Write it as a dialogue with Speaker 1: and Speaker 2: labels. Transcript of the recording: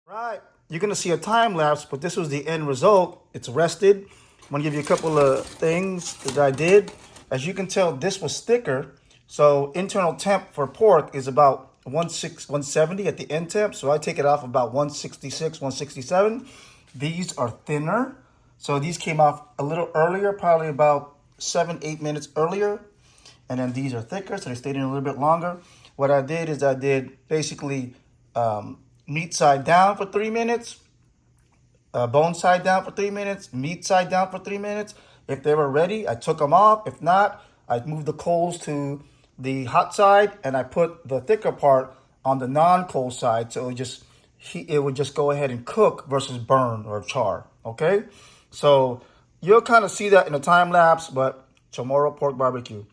Speaker 1: Right, you're gonna see a time lapse, but this was the end result. It's rested. I'm gonna give you a couple of things that I did. As you can tell, this was thicker. So internal temp for pork is about 170 at the end temp. So I take it off about 166, 167. These are thinner. So these came off a little earlier, probably about 7, 8 minutes earlier. And then these are thicker, so they stayed in a little bit longer. What I did is I did basically meat side down for 3 minutes, bone side down for 3 minutes, meat side down for 3 minutes. If they were ready, I took them off. If not, I moved the coals to the hot side and I put the thicker part on the non-coal side, so it would just go ahead and cook versus burn or char. Okay, so you'll kind of see that in a time lapse, but Chamorro pork barbecue.